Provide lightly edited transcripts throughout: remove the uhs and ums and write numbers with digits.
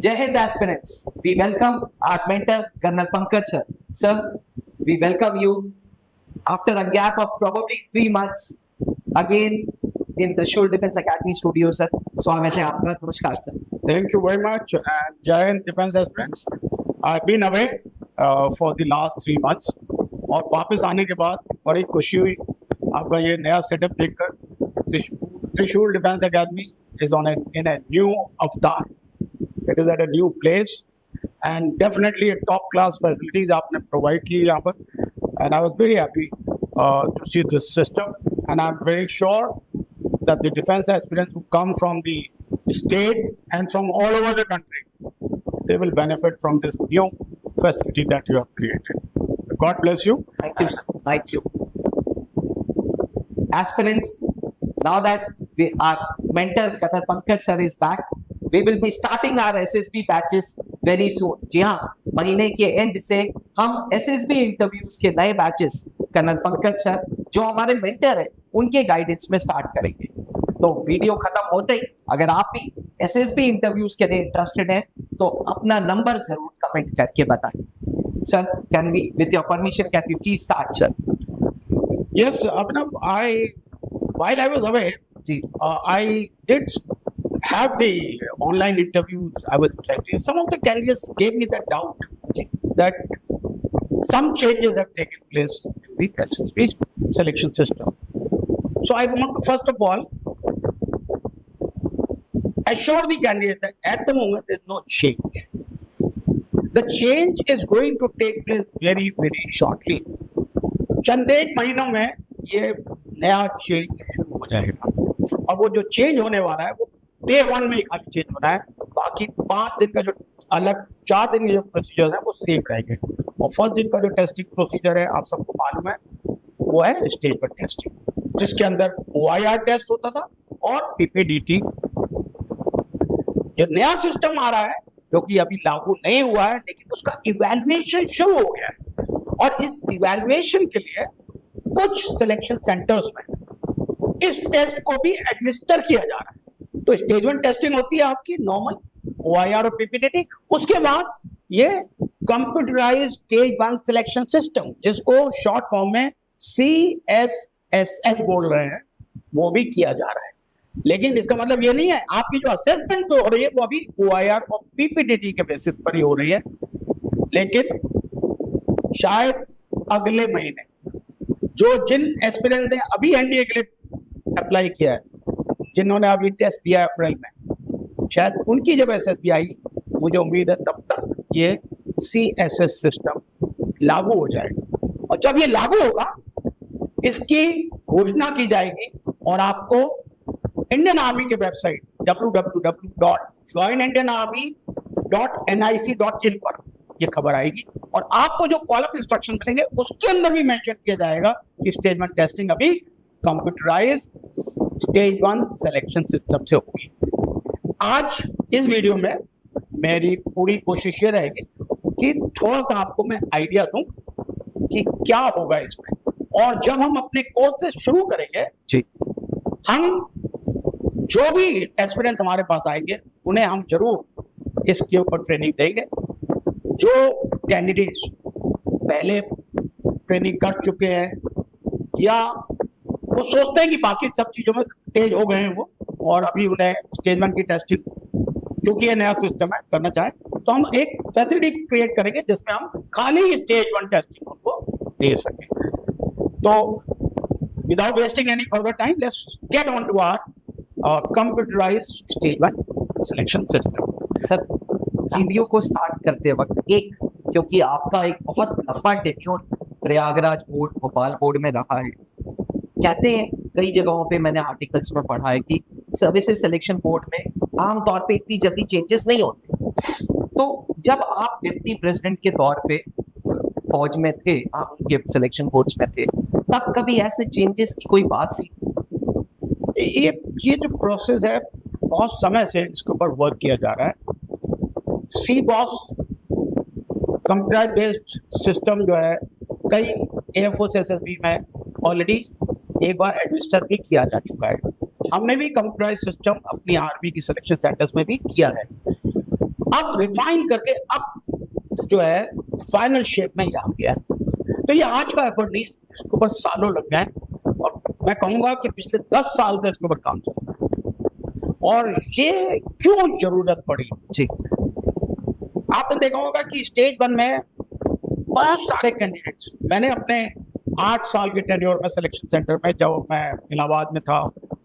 Jai Hind aspirants, we welcome our mentor Colonel Pankaj sir. Sir, we welcome you after a gap of probably 3 months again in the Shul Defense Academy studio sir. स्वागत है आपका. नमस्कार sir. Thank you very much. And Jai Hind Defense Aspirants, I've been away for the last 3 months. और वापस आने के बाद बड़ी खुशी हुई आपका ये नया सेटअप देखकर. त्रिशूल defence academy is in a new avatar. It is at a new place and definitely a top class facilities आपने provide की यहाँ पर. And I was very happy to see this system, and I'm very sure that the defense aspirants who come from the state and from all over the country, they will benefit from this new facility that you have created. God bless you. Thank you sir. Thank you. Aspirants, now that our mentor Colonel Pankaj sir is back, we will be starting our SSB batches very soon. जी हाँ, महीने के and से हम SSB interviews के नए batches colonel Pankaj sir जो हमारे mentor है उनके गाइडेंस में स्टार्ट करेंगे. तो वीडियो खत्म होते ही अगर आप भी SSB इंटरव्यूज के लिए इंटरेस्टेड हैं तो अपना नंबर जरूर कमेंट करके बताएं. Sir, can we with your permission can we please start sir? Yes, Abhinav, while I was away, I did have the online interviews. I was checking. Some of the candidates gave me that doubt that some changes have taken place in the SSB selection system. So I want to first of all assure the candidate that at the moment there is no change. The change is going to take place very, very shortly. चंद एक महीनों में ये नया change शुरू हो जाएगा और वो जो चेंज होने वाला है वो डे 1 में ही खाली चेंज होना है. बाकी 5 दिन का जो अलग 4 दिन के जो प्रोसीजर है वो सेम रहेंगे. और फर्स्ट दिन का जो टेस्टिंग प्रोसीजर है आप सबको मालूम है वो है स्टेज पर टेस्टिंग, जिसके अंदर OIR टेस्ट होता था और PPDT. जो नया सिस्टम आ रहा है जो कि अभी लागू नहीं हुआ है लेकिन उसका इवैल्यूएशन शुरू हो गया है और इस इवैल्यूएशन के लिए कुछ सिलेक्शन सेंटर्स में इस टेस्ट को भी एडमिनिस्टर किया जा रहा है. तो स्टेज 1 टेस्टिंग होती है आपकी नॉर्मल OIR और PPDT. उसके बाद ये कंप्यूटराइज्ड स्टेज 1 सिलेक्शन सिस्टम जिसको शॉर्ट फॉर्म में CSSS बोल रहे हैं वो भी किया जा रहा है. लेकिन इसका मतलब ये नहीं है आपकी जो असेसमेंट हो रही है वो अभी OIR और PPDT के बेसिस पर ही हो रही है. लेकिन शायद अगले महीने जिन एस्पिरेंट्स ने अभी NDA के लिए अप्लाई किया है, जिन्होंने अभी टेस्ट दिया है अप्रैल में, शायद उनकी जब SSB आई मुझे उम्मीद है तब तक ये CSS सिस्टम लागू हो जाएगा. और जब ये लागू होगा इसकी घोषणा की जाएगी और आपको इंडियन आर्मी के वेबसाइट www.joinindianarmy.nic.in पर ये खबर आएगी और आपको जो कॉल अप इंस्ट्रक्शन मिलेंगे उसके अंदर भी मेंशन किया जाएगा कि स्टेज 1 टेस्टिंग अभी कंप्यूटराइज्ड स्टेज 1 सिलेक्शन सिस्टम से होगी. आज इस वीडियो में मेरी पूरी कोशिश ये रहेगी कि थोड़ा सा आपको मैं आइडिया दूं कि क्या होगा इसमें. और जब हम अपने कोर्स से शुरू करेंगे जी, हम जो भी एस्पिरेंट्स हमारे पास आएंगे उन्हें हम जरूर इसके ऊपर ट्रेनिंग देंगे. जो कैंडिडेट्स पहले ट्रेनिंग कर चुके हैं या वो सोचते हैं कि बाकी सब चीज़ों में तेज हो गए हैं वो और अभी उन्हें स्टेज 1 की टेस्टिंग क्योंकि ये नया सिस्टम है करना चाहें तो हम एक फैसिलिटी क्रिएट करेंगे जिसमें हम खाली स्टेज 1 टेस्टिंग उनको दे सकें. तो without wasting any further time let's get on to our computerized stage 1 selection system. Sir, video को स्टार्ट करते वक्त क्योंकि आपका एक बहुत लंबा tenure Prayagraj board, Bhopal board में रहा है. कहते हैं कई जगहों पे मैंने आर्टिकल्स में पढ़ा है कि सर्विसेज सिलेक्शन बोर्ड में आमतौर पे इतनी जल्दी चेंजेस नहीं होते. तो जब आप डिप्टी प्रेसिडेंट के तौर पे फौज में थे, आप उनके सिलेक्शन बोर्ड्स में थे, तब कभी ऐसे चेंजेस की कोई बात थी? ये जो प्रोसेस है बहुत समय से इसके ऊपर वर्क किया जा रहा है. CBOSS कंप्यूटर बेस्ड सिस्टम जो है कई एयरफोर्स SSB में ऑलरेडी एक बार एडमिनिस्टर भी किया जा चुका है. हमने भी कंप्यूटराइज सिस्टम अपनी आर्मी की सिलेक्शन सेंटर्स में भी किया है. अब रिफाइन करके अब जो है फाइनल शेप में ये आ गया। तो ये आज का एफर्ट नहीं है, इसके ऊपर सालों लग गए और मैं कहूंगा कि पिछले 10 साल से इसके ऊपर काम चल रहा है। और ये क्यों जरूरत पड़ी जी, आपने देखा होगा कि स्टेज 1 में बहुत सारे कैंडिडेट्स, मैंने अपने 8 साल के टेन्योर में सिलेक्शन सेंटर में, जब मैं इलाहाबाद में था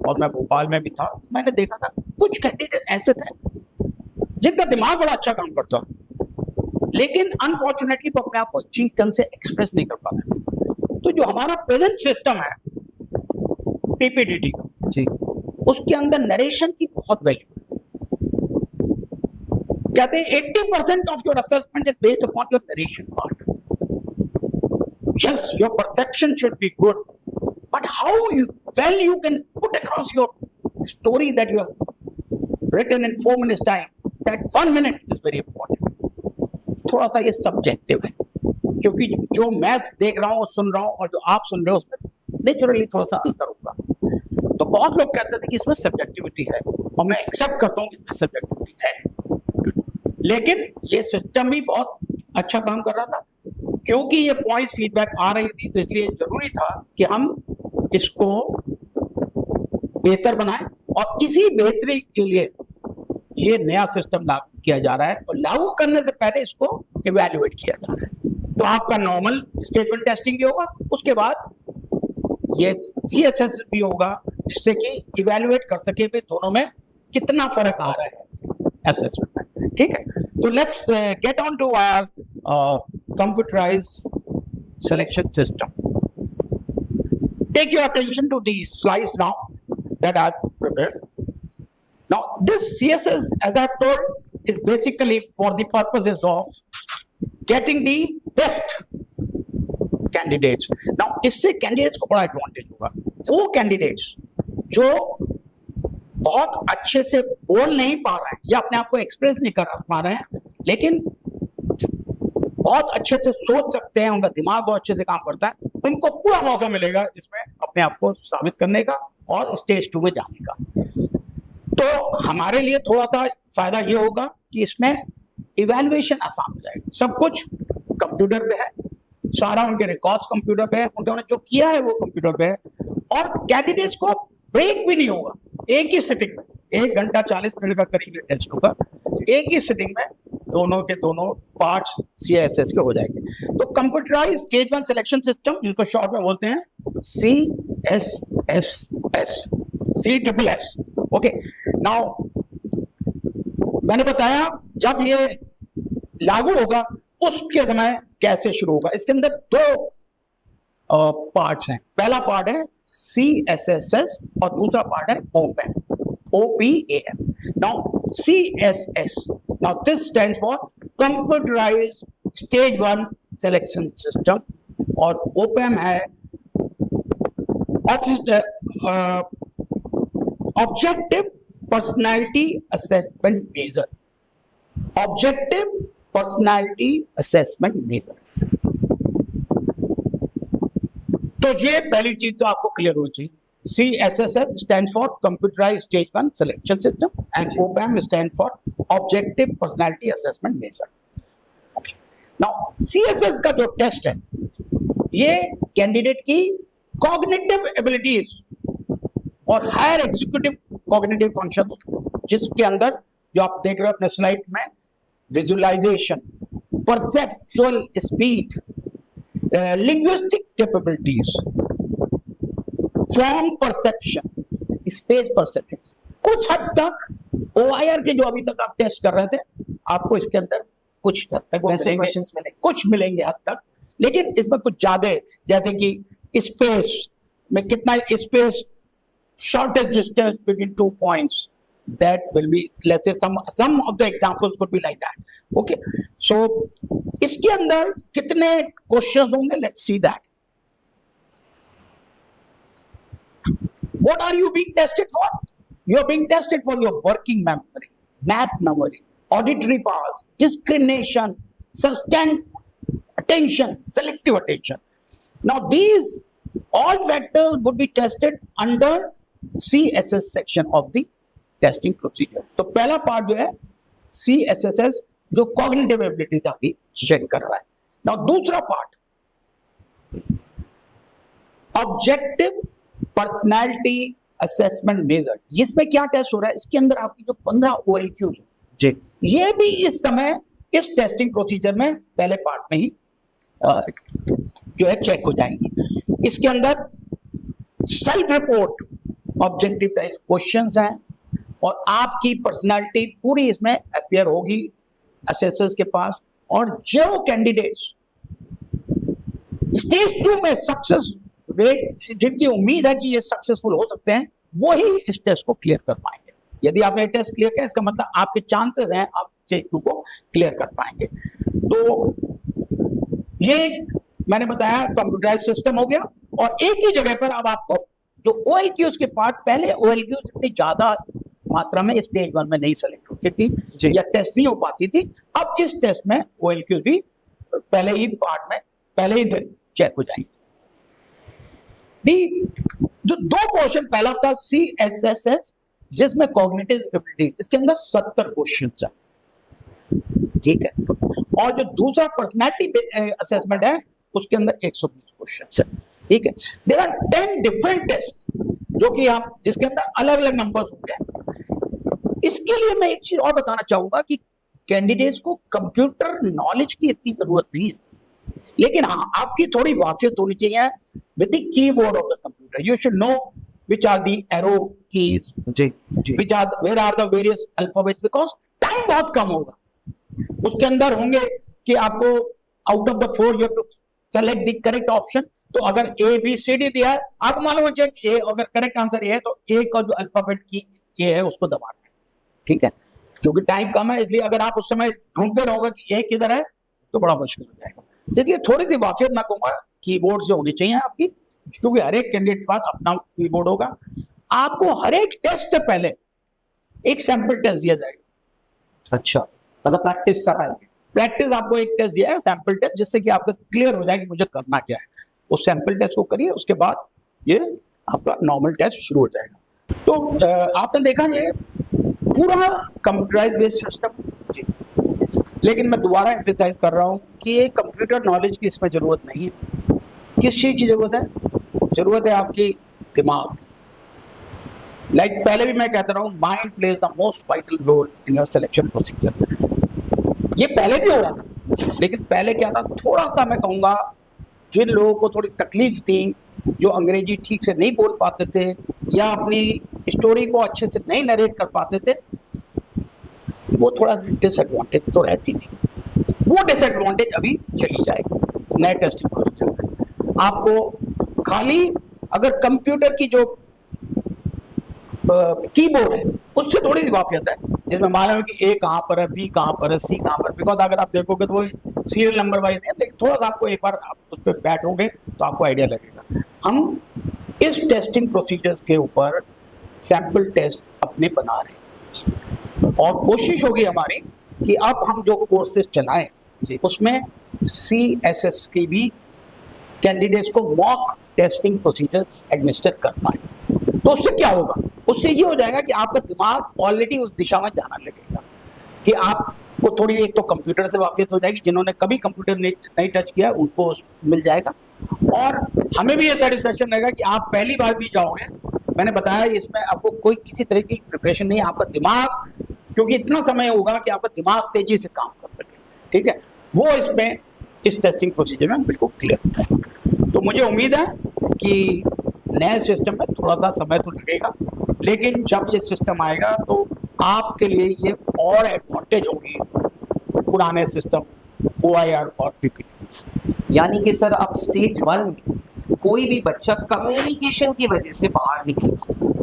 और मैं भोपाल में भी था, मैंने देखा था कुछ कैंडिडेट ऐसे थे जिनका दिमाग बड़ा अच्छा काम करता, लेकिन अनफॉर्चुनेटली वो अपने आप को ठीक ढंग से एक्सप्रेस नहीं कर पाते। तो जो हमारा प्रेजेंट सिस्टम है पीपीडीटी का, जी, उसके अंदर नरेशन की बहुत वैल्यू। कहते हैं 80% of your assessment is based upon your narration part. Yes, your perception should be good, but how well you can put across your story that you have written in 4 minutes time, that 1 minute is very important. थोड़ा सा ये subjective है, क्योंकि जो मैं देख रहा हूँ सुन रहा हूँ और जो आप सुन रहे हो उसमें नेचुरली थोड़ा सा अंतर होगा। तो बहुत लोग कहते थे कि इसमें सब्जेक्टिविटी है, और मैं एक्सेप्ट करता हूँ कि इसमें सब्जेक्टिविटी है, लेकिन ये सिस्टम भी बहुत अच्छा काम कर रहा था, क्योंकि ये पॉइंट्स फीडबैक आ रही थी, तो इसलिए जरूरी था कि हम इसको बेहतर बनाएं। और इसी बेहतरी के लिए ये नया सिस्टम लागू किया जा रहा है, और लागू करने से पहले इसको इवैल्यूएट किया जा रहा है। तो आपका नॉर्मल स्टेटमेंट टेस्टिंग भी होगा, उसके बाद ये सीएसएस भी होगा, जिससे कि इवैल्यूएट कर सके भी दोनों में कितना फर्क आ रहा है असेसमेंट में। ठीक है, तो let's get on to our computerized selection system. Take your attention to these slides now that I've prepared. Now, this CSS, as I've told, is basically for the purposes of getting the best candidates. Now, इससे candidates को बड़ा advantage होगा। वो candidates जो बहुत अच्छे से बोल नहीं पा रहे हैं या अपने आप को एक्सप्रेस नहीं कर पा रहे हैं, लेकिन बहुत अच्छे से सोच सकते हैं, उनका दिमाग बहुत अच्छे से काम करता है, उनको पूरा मौका मिलेगा इसमें अपने आप को साबित करने का और स्टेज 2 में जाने का। तो हमारे लिए थोड़ा सा फायदा ये होगा कि इसमें इवैल्यूएशन आसान हो जाएगा। सब कुछ कंप्यूटर पे है, सारा उनके रिकॉर्ड्स कंप्यूटर पे है, उन्होंने जो किया है वो कंप्यूटर पे है, और कैंडिडेट्स को ब्रेक भी नहीं होगा। एक ही सिटिंग में 1 घंटा 40 मिनट का करीब टेस्ट होगा, एक ही सिटिंग में दोनों के दोनों पार्ट्स सीएसएस के हो जाएंगे। तो कंप्यूटराइज्ड स्टेज 1 सिलेक्शन सिस्टम, जिसको शॉर्ट में बोलते हैं CSSS, CSSS। ओके, नाउ मैंने बताया जब ये लागू होगा उसके समय कैसे शुरू होगा। इसके अंदर 2 पार्ट्स हैं। पहला पार्ट है CSSS और दूसरा पार्ट है OPAM। Now, CSS, now this stands for Computerized Stage 1 Selection System, और OPAM है Objective Personality Assessment Measure। Objective Personality Assessment Measure। तो ये पहली चीज तो आपको क्लियर होनी चाहिए। CSSS stands for Computerized Stage 1 Selection System and OPAM stands for Objective Personality Assessment Measure। Okay. Now, CSS का जो टेस्ट है ये कैंडिडेट की कॉग्निटिव एबिलिटीज और हायर एग्जीक्यूटिव कॉग्निटिव फंक्शंस, जिसके अंदर जो आप देख रहे हो अपने स्लाइड में, visualization, perceptual speed, linguistic capabilities, form perception, space perception, कुछ हद तक OIR के जो अभी तक आप टेस्ट कर रहे थे, आपको इसके अंदर कुछ हद तक वैसे क्वेश्चंस मिलेंगे, कुछ मिलेंगे हद तक, लेकिन इसमें कुछ ज्यादा, जैसे कि स्पेस में कितना space, shortest distance between 2 points, that will be, let's say some of the examples could be like that. Okay, so इसके अंदर कितने क्वेश्चंस होंगे, let's see that. What are you being tested for? You are being tested for your working memory, map memory, auditory powers, discrimination, sustained attention, selective attention. Now these all factors would be tested under CSS section of the testing procedure. तो पहला part जो है CSSS जो cognitive abilities आपकी check कर रहा है। Now दूसरा part objective personality assessment measure, इसमें क्या टेस्ट हो रहा है, इसके अंदर आपकी जो 15 OLQ जी ये भी इस समय इस टेस्टिंग प्रोसीजर में पहले पार्ट में ही जो है चेक हो जाएंगी। इसके अंदर self report objective type questions हैं और आपकी पर्सनालिटी पूरी इसमें अपीयर होगी असेसर्स के पास। और जो कैंडिडेट्स स्टेज 2 में सक्सेस रेट जिनकी उम्मीद है कि ये सक्सेसफुल हो सकते हैं वो ही इस टेस्ट को क्लियर कर पाएंगे। यदि आपने टेस्ट क्लियर किया इसका मतलब आपके चांसेस हैं आप स्टेज 2 को क्लियर कर पाएंगे। तो ये मैंने बताया कंप्यूटराइज सिस्टम हो गया और एक ही जगह पर अब आपको जो OLQs के पार्ट, पहले OLQs इतनी ज्यादा मात्रा में स्टेज 1 में नहीं सेलेक्ट होती थी या टेस्ट नहीं हो पाती थी, अब इस टेस्ट में OLQs भी पहले ही पार्ट में पहले ही दिन चेक हो जाएंगे। जो दो पोर्शन, पहला था CSSS जिसमें कॉग्निटिव एबिलिटीज, इसके अंदर 70 क्वेश्चन है, ठीक है। और जो दूसरा पर्सनैलिटी असेसमेंट है उसके अंदर 120 क्वेश्चन है, ठीक है। देयर आर 10 डिफरेंट टेस्ट जो कि आप जिसके अंदर अलग अलग नंबर्स होंगे। इसके लिए मैं एक चीज और बताना चाहूंगा कि कैंडिडेट्स को कंप्यूटर नॉलेज की इतनी जरूरत नहीं है, लेकिन हाँ आपकी थोड़ी वाकिफियत होनी चाहिए with the keyboard of the computer. You should know which are the arrow keys, which are where are the various alphabets, because time बहुत कम होगा। उसके अंदर होंगे कि आपको out of the 4 you have to select the correct option। तो अगर ABCD दिया है आपको मालूम है कि A, अगर करेक्ट आंसर A है तो A का जो अल्फाबेट की A है उसको दबाना है, ठीक है। क्योंकि टाइम कम है इसलिए अगर आप उस समय ढूंढते रहोगे कि A किधर है तो बड़ा मुश्किल हो जाएगा। इसलिए थोड़ी सी वाकिफियत मैं कहूंगा कीबोर्ड से होनी चाहिए आपकी, क्योंकि हर एक कैंडिडेट के पास अपना कीबोर्ड होगा। आपको हर एक टेस्ट से पहले एक सैंपल टेस्ट दिया जाएगा। अच्छा, मतलब प्रैक्टिस कराएंगे। प्रैक्टिस आपको एक टेस्ट दिया है, सैंपल टेस्ट, जिससे कि आपको क्लियर हो जाए कि मुझे करना क्या है। उस सैंपल टेस्ट को करिए, उसके बाद ये आपका नॉर्मल टेस्ट शुरू हो जाएगा। तो आपने देखा ये पूरा कंप्यूटराइज बेस्ड सिस्टम, लेकिन मैं दोबारा एम्फेसाइज कर रहा हूँ कि ये कंप्यूटर नॉलेज की इसमें जरूरत नहीं है। किस चीज की जरूरत है? जरूरत है आपकी दिमाग। लाइक पहले भी मैं कहता रहा हूँ, mind plays the most vital role in your selection procedure. ये पहले भी हो रहा था, लेकिन पहले क्या था, थोड़ा सा मैं कहूँगा जिन लोगों को थोड़ी तकलीफ थी, जो अंग्रेजी ठीक से नहीं बोल पाते थे या अपनी स्टोरी को अच्छे से नहीं नरेट कर पाते थे, वो थोड़ा डिसएडवांटेज तो रहती थी। वो डिसएडवांटेज अभी चली जाएगी नए टेस्टिंग प्रोसीजर में। आपको खाली अगर कंप्यूटर की जो कीबोर्ड है उससे थोड़ी सी वाकिफियत है, जिसमें मालूम है कि A कहाँ पर है, B कहाँ पर है, C कहाँ पर, बिकॉज अगर आप देखोगे तो वो सीरियल नंबर वाइज है, लेकिन थोड़ा सा आपको एक बार आप उस पर बैठोगे तो आपको आइडिया लगेगा। हम इस टेस्टिंग प्रोसीजर्स के ऊपर सैंपल टेस्ट अपने बना रहे हैं और कोशिश होगी हमारी कि अब हम जो कोर्सेज चलाएं उसमें CSS की भी कैंडिडेट्स को मॉक टेस्टिंग प्रोसीजर्स एडमिनिस्टर कर पाए। तो उससे क्या होगा? उससे ये हो जाएगा कि आपका दिमाग ऑलरेडी उस दिशा में जाना लगेगा कि आपको थोड़ी एक तो कंप्यूटर से वाकिफियत हो जाएगी, जिन्होंने कभी कंप्यूटर नहीं टच किया उनको मिल जाएगा, और हमें भी ये सेटिस्फेक्शन रहेगा कि आप पहली बार भी जाओगे। मैंने बताया इसमें आपको कोई किसी तरह की प्रिपरेशन नहीं है, आपका दिमाग, क्योंकि इतना समय होगा कि आपका दिमाग तेजी से काम कर सके, ठीक है, वो इसमें इस टेस्टिंग प्रोसीजर में बिल्कुल क्लियर होता है। तो मुझे उम्मीद है कि नए सिस्टम में थोड़ा सा समय तो लगेगा, लेकिन जब ये सिस्टम आएगा तो आपके लिए ये और एडवांटेज होगी पुराने सिस्टम OIR और PPT। यानी कि सर अब स्टेज 1 में कोई भी बच्चा कम्युनिकेशन की वजह से बाहर निकले,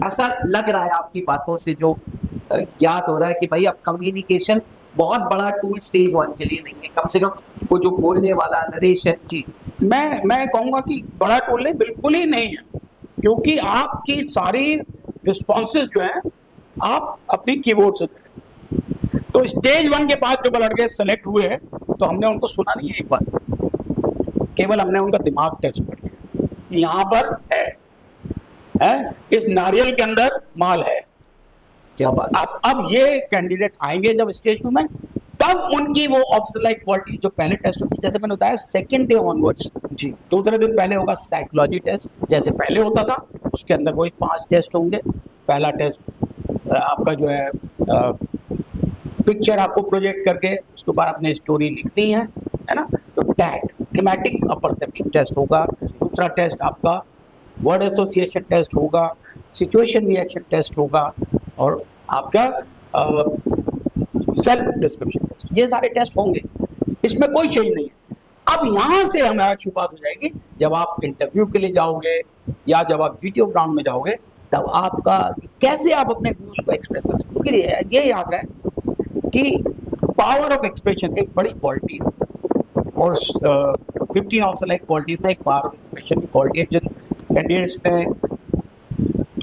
ऐसा लग रहा है आपकी बातों से जो याद हो रहा है कि भाई अब कम्युनिकेशन बहुत बड़ा टूल स्टेज 1 के लिए नहीं है, कम से कम वो जो बोलने वाला नरेशन। जी, मैं कहूँगा कि बड़ा टूल नहीं, बिल्कुल ही नहीं है, क्योंकि आपकी सारी रिस्पॉन्सेज जो है आप अपनी कीबोर्ड से करें। तो स्टेज 1 के बाद जो लड़के सेलेक्ट हुए हैं तो हमने उनको सुना नहीं है एक बार, केवल हमने उनका दिमाग टेस्ट कर लिया। यहाँ पर है इस नारियल के अंदर माल है, क्या बात। अब ये कैंडिडेट आएंगे जब स्टेज 2 में, तब उनकी वो ऑफिसर लाइक क्वालिटी जो पहले टेस्ट होती है, जैसे मैंने बताया सेकंड डे ऑनवर्ड्स जी दूसरे दिन पहले होगा साइकोलॉजी टेस्ट, जैसे पहले होता था उसके अंदर वही 5 टेस्ट होंगे। पहला टेस्ट आपका जो है पिक्चर आपको प्रोजेक्ट करके उसके बाद अपनी स्टोरी लिखनी है ना। तो टैट थीमेटिक परसेप्शन टेस्ट होगा। दूसरा टेस्ट आपका वर्ड एसोसिएशन टेस्ट होगा, सिचुएशन रिएक्शन टेस्ट होगा, और आपका सेल्फ डिस्क्रिप्शन टेस्ट। ये सारे टेस्ट होंगे, इसमें कोई चेंज नहीं है। अब यहाँ से हमारा शुरुआत हो जाएगी, जब आप इंटरव्यू के लिए जाओगे या जब आप वीडियो ग्राउंड में जाओगे, तब आपका कैसे आप अपने व्यूज को एक्सप्रेस करते हैं। क्योंकि ये याद है कि पावर ऑफ एक्सप्रेशन एक बड़ी क्वालिटी है, और 15 ऑफ सेलेक्ट क्वालिटीज में एक पावर ऑफ एक्सप्रेशन की क्वालिटी है। जिन कैंडिडेट्स ने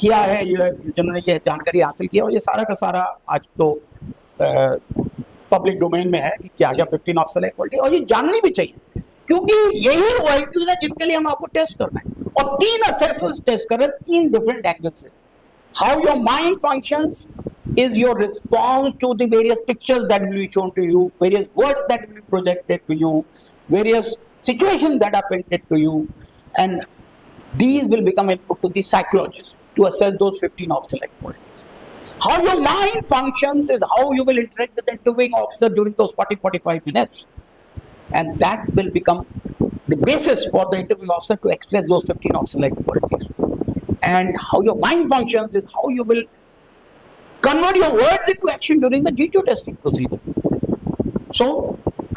किया है, ये जिन्होंने ये जानकारी हासिल किया, और ये सारा का सारा आज तो पब्लिक डोमेन में है कि क्या क्या 15 ऑफ सेलेक्ट क्वालिटी, और ये जाननी भी चाहिए, क्योंकि यही क्वालिटीज है जिनके लिए हम आपको टेस्ट करना है। और 3 असेसमेंट टेस्ट कर रहे हैं 3 डिफरेंट एंगल से। How your mind functions is your response to the various pictures that will be shown to you, various words that will be projected to you, various situations that are painted to you, and these will become input to the psychologist to assess those 15 of select qualities. How your mind functions is how you will interact with the interviewing officer during those 40-45 minutes, and that will become the basis for the interviewing officer to express those 15 of select qualities. And how your mind functions is how you will convert your words into action during the GTO testing procedure. So,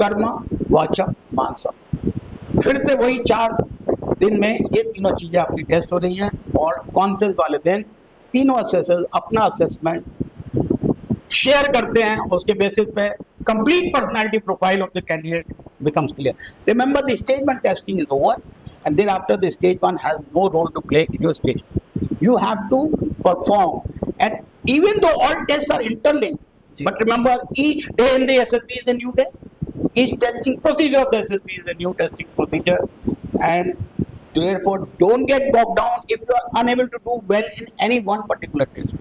Karma, वाचा, मानसा, फिर से वही 4 दिन में ये तीनों चीजें आपकी टेस्ट हो रही हैं, और कॉन्फ्रेंस वाले दिन तीनों असेसर्स अपना असेसमेंट शेयर करते हैं। उसके बेसिस पे complete personality profile of the candidate becomes clear. Remember, the stage 1 testing is over, and then after the stage 1 has no role to play in your stage. You have to perform, and even though all tests are interlinked, but remember, each day in the SSB is a new day. Each testing procedure of the SSB is a new testing procedure, and therefore don't get bogged down if you are unable to do well in any one particular test.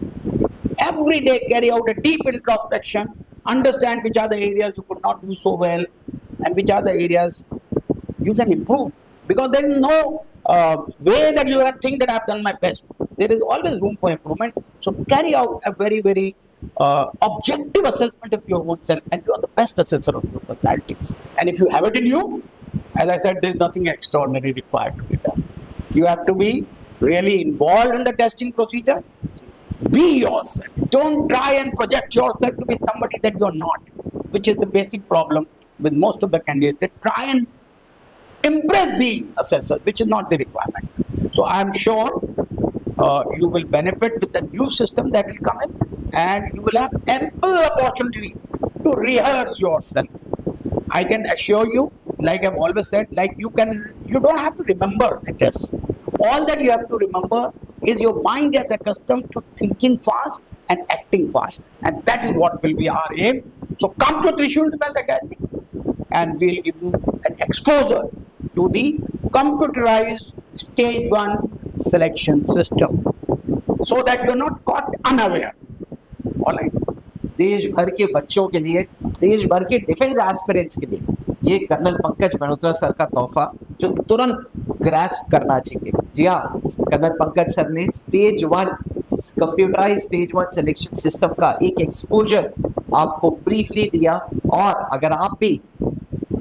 Every day carry out a deep introspection, understand which are the areas you could not do so well and which are the areas you can improve, because there is no way that you can think that I have done my best. There is always room for improvement. So carry out a very, very objective assessment of your own self, and you are the best assessor of your personalities. And if you have it in you, as I said, there is nothing extraordinary required to be done. You have to be really involved in the testing procedure. Be yourself. Don't try and project yourself to be somebody that you are not, which is the basic problem with most of the candidates. They try and impress the assessor, which is not the requirement. So I am sure you will benefit with the new system that will come in, and you will have ample opportunity to rehearse yourself. I can assure you, like I've always said, like you don't have to remember the test. All that you have to remember is your mind gets accustomed to thinking fast and acting fast, and that is what will be our aim. So come to Trishul Defense Academy, and we'll give you an exposure to the computerized stage 1 selection system, so that you're not caught unaware. All right. देश भर के बच्चों के लिए, देश भर के defence aspirants के लिए ये कर्नल पंकज मल्होत्रा सर का तोहफा, जो तुरंत ग्रास्प करना चाहिए। जी हाँ, कर्नल पंकज सर ने stage 1 computerize stage 1 selection system का एक एक्सपोजर आपको ब्रीफली दिया, और अगर आप भी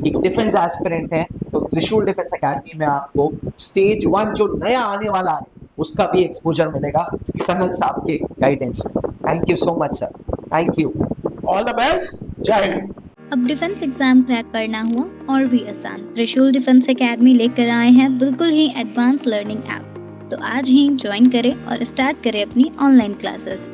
एक डिफेंस एस्पिरेंट हैं तो त्रिशूल डिफेंस एकेडमी में आपको स्टेज 1 जो नया आने वाला है उसका भी एक्सपोजर मिलेगा कर्नल साहब के गाइडेंस में। Thank you so much sir, thank you, all the best, जय हिंद। अब डिफेंस एग्जाम क्रैक करना हुआ और भी आसान। त्रिशूल डिफेंस एकेडमी लेकर आए हैं बिल्कुल ही एडवांस लर्निंग ऐप। तो आज ही ज्वाइन करें और स्टार्ट करें अपनी ऑनलाइन क्लासेस।